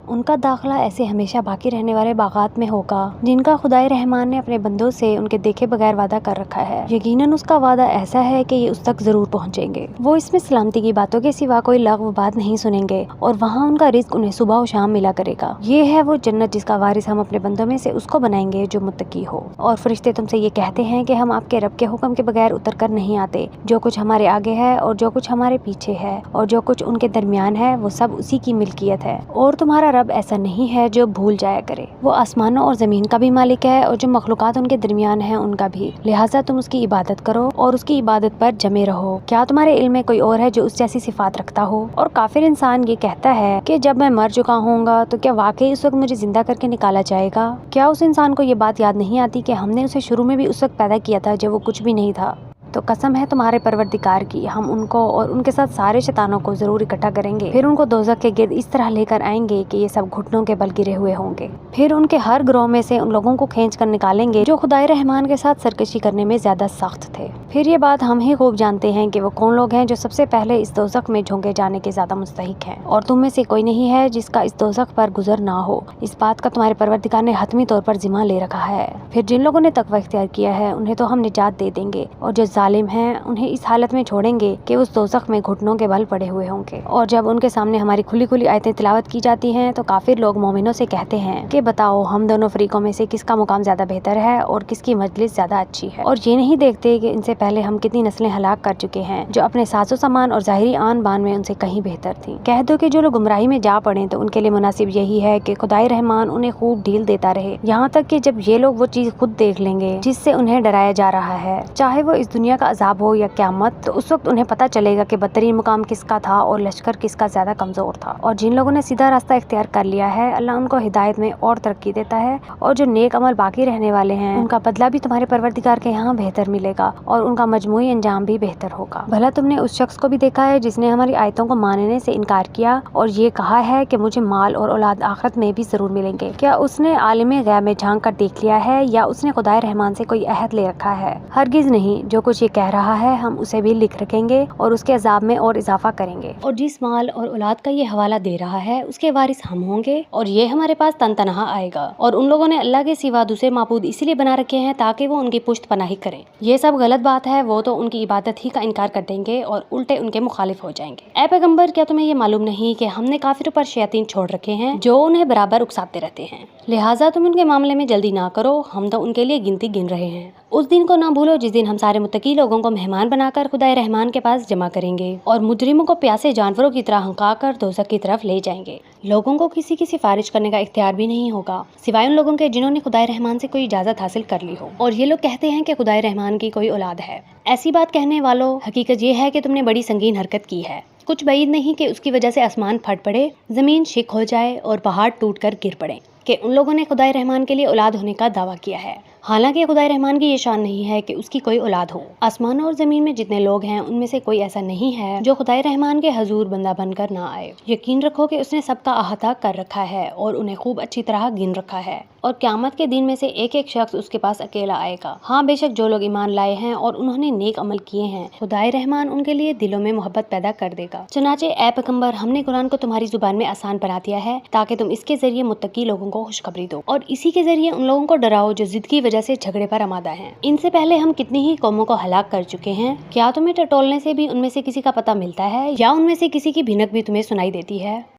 ان کا داخلہ ایسے ہمیشہ باقی رہنے والے باغات میں ہوگا جن کا خدائے رحمان نے اپنے بندوں سے ان کے دیکھے بغیر وعدہ کر رکھا ہے۔ یقیناً اس کا وعدہ ایسا ہے کہ یہ اس تک ضرور پہنچیں گے۔ وہ اس میں سلامتی کی باتوں کے سوا کوئی لغو بات نہیں سنیں گے اور وہاں ان کا رزق انہیں صبح و شام ملا کرے گا۔ یہ ہے وہ جنت جس کا وارث ہم اپنے بندوں میں سے اس کو بنائیں گے جو متقی ہو۔ اور فرشتے تم سے یہ کہتے ہیں کہ ہم آپ کے رب کے حکم کے بغیر اتر کر نہیں آتے۔ جو کچھ ہمارے آگے ہے اور جو کچھ ہمارے پیچھے ہے اور جو کچھ ان کے درمیان ہے وہ سب اسی کی ملکیت ہے، اور تمہارا رب ایسا نہیں ہے جو بھول جایا کرے۔ وہ آسمانوں اور زمین کا بھی مالک ہے اور جو مخلوقات ان کے درمیان ہیں ان کا بھی، لہٰذا تم اس کی عبادت کرو اور اس کی عبادت پر جمے رہو۔ کیا تمہارے علم میں کوئی اور ہے جو اس جیسی صفات رکھتا ہو؟ اور کافر انسان یہ کہتا ہے کہ جب میں مر چکا ہوں گا تو کیا واقعی اس وقت مجھے زندہ کر کے نکالا جائے گا؟ کیا اس انسان کو یہ بات یاد نہیں آتی کہ ہم نے اسے شروع میں بھی اس وقت پیدا کیا تھا جب وہ کچھ بھی نہیں تھا؟ تو قسم ہے تمہارے پروردگار کی، ہم ان کو اور ان کے ساتھ سارے شیطانوں کو ضرور اکٹھا کریں گے، پھر ان کو دوزخ کے گرد اس طرح لے کر آئیں گے کہ یہ سب گھٹنوں کے بل گرے ہوئے ہوں گے۔ پھر ان کے ہر گروہ میں سے ان لوگوں کو کھینچ کر نکالیں گے جو خدائے رحمان کے ساتھ سرکشی کرنے میں زیادہ سخت تھے۔ پھر یہ بات ہم ہی خوب جانتے ہیں کہ وہ کون لوگ ہیں جو سب سے پہلے اس دوزخ میں جھونکے جانے کے زیادہ مستحق ہیں، اور تم میں سے کوئی نہیں ہے جس کا اس دوزخ پر گزر نہ ہو۔ اس بات کا تمہارے پروردگار نے حتمی طور پر ذمہ لے رکھا ہے۔ پھر جن لوگوں نے تقوی اختیار کیا ہے انہیں تو ہم نجات دے دیں گے، اور جو ظالم ہیں انہیں اس حالت میں چھوڑیں گے کہ اس دوزخ میں گھٹنوں کے بل پڑے ہوئے ہوں گے۔ اور جب ان کے سامنے ہماری کھلی کھلی آیتیں تلاوت کی جاتی ہیں تو کافر لوگ مومنوں سے کہتے ہیں کہ بتاؤ ہم دونوں فریقوں میں سے کس کا مقام زیادہ بہتر ہے اور کس کی مجلس زیادہ اچھی ہے، اور یہ نہیں دیکھتے کہ ان سے پہلے ہم کتنی نسلیں ہلاک کر چکے ہیں جو اپنے ساز و سامان اور ظاہری آن بان میں ان سے کہیں بہتر تھیں۔ کہہ دو کہ جو لوگ گمراہی میں جا پڑیں تو ان کے لیے مناسب یہی ہے کہ خدائے رحمان انہیں خوب ڈھیل دیتا رہے، یہاں تک کہ جب یہ لوگ وہ چیز خود دیکھ لیں گے جس سے انہیں ڈرایا جا رہا ہے، چاہے وہ اس دنیا کا عذاب ہو یا قیامت، تو اس وقت انہیں پتہ چلے گا کہ بدترین مقام کس کا تھا اور لشکر کس کا زیادہ کمزور تھا۔ اور جن لوگوں نے سیدھا راستہ اختیار کر لیا ہے اللہ ان کو ہدایت میں اور ترقی دیتا ہے، اور جو نیک عمل باقی رہنے والے ہیں ان کا بدلہ بھی تمہارے پروردگار کے یہاں بہتر ملے گا اور ان کا مجموعی انجام بھی بہتر ہوگا۔ بھلا تم نے اس شخص کو بھی دیکھا ہے جس نے ہماری آیتوں کو ماننے سے انکار کیا اور یہ کہا ہے کہ مجھے مال اور اولاد آخرت میں بھی ضرور ملیں گے؟ کیا اس نے عالم غیب میں جھانک کر دیکھ لیا ہے یا اس نے خدائے رحمان سے کوئی عہد لے رکھا ہے؟ ہرگز نہیں، جو کچھ یہ کہہ رہا ہے ہم اسے بھی لکھ رکھیں گے اور اس کے عذاب میں اور اضافہ کریں گے۔ اور جس مال اور اولاد کا یہ حوالہ دے رہا ہے اس کے وارث ہم ہوں گے، اور یہ ہمارے پاس تن تنہا آئے گا۔ اور ان لوگوں نے اللہ کے سوا دوسرے معبود اسی لیے بنا رکھے ہیں تاکہ وہ ان کی پشت پناہی کریں۔ یہ سب غلط بات ہے، وہ تو ان کی عبادت ہی کا انکار کر دیں گے اور الٹے ان کے مخالف ہو جائیں گے۔ اے پیغمبر، کیا تمہیں یہ معلوم نہیں کہ ہم نے کافروں پر شیاطین چھوڑ رکھے ہیں جو انہیں برابر اکساتے رہتے ہیں؟ لہٰذا تم ان کے معاملے میں جلدی نہ کرو، ہم تو ان کے لیے گنتی گن رہے ہیں۔ اس دن کو نہ بھولو جس دن ہم سارے متقی لوگوں کو مہمان بنا کر خدائے رحمان کے پاس جمع کریں گے اور مجرموں کو پیاسے جانوروں کی طرح ہنکا کر دوزخ کی طرف لے جائیں گے۔ لوگوں کو کسی کی سفارش کرنے کا اختیار بھی نہیں ہوگا سوائے ان لوگوں کے جنہوں نے خدائے رحمان سے کوئی اجازت حاصل کر لی ہو، اور یہ لوگ کہتے ہیں کہ خدائے رحمان کی کوئی اولاد ہے۔ ایسی بات کہنے والوں، حقیقت یہ ہے کہ تم نے بڑی سنگین حرکت کی ہے۔ کچھ بعید نہیں کہ اس کی وجہ سے آسمان پھٹ پڑے، زمین شک ہو جائے اور پہاڑ ٹوٹ کر گر پڑے کہ ان لوگوں نے خدائے رحمان کے لیے اولاد ہونے کا دعویٰ کیا ہے، حالانکہ خدائے رحمان کی یہ شان نہیں ہے کہ اس کی کوئی اولاد ہو۔ آسمانوں اور زمین میں جتنے لوگ ہیں ان میں سے کوئی ایسا نہیں ہے جو خدائے رحمان کے حضور بندہ بن کر نہ آئے۔ یقین رکھو کہ اس نے سب کا احاطہ کر رکھا ہے اور انہیں خوب اچھی طرح گن رکھا ہے، اور قیامت کے دن میں سے ایک ایک شخص اس کے پاس اکیلا آئے گا۔ ہاں بے شک جو لوگ ایمان لائے ہیں اور انہوں نے نیک عمل کیے ہیں خدائے رحمان ان کے لیے دلوں میں محبت پیدا کر دے گا۔ چنانچہ اے پیغمبر، ہم نے قرآن کو تمہاری زبان میں آسان بنا دیا ہے تاکہ تم اس کے ذریعے متقی لوگوں کو خوشخبری دو، اور اسی کے ذریعے ان لوگوں کو ڈراؤ جو ضد کی وجہ سے جھگڑے پر آمادہ ہیں۔ ان سے پہلے ہم کتنی ہی قوموں کو ہلاک کر چکے ہیں، کیا تمہیں ٹٹولنے سے بھی ان میں سے کسی کا پتہ ملتا ہے یا ان میں سے کسی کی بھنک بھی تمہیں سنائی دیتی ہے؟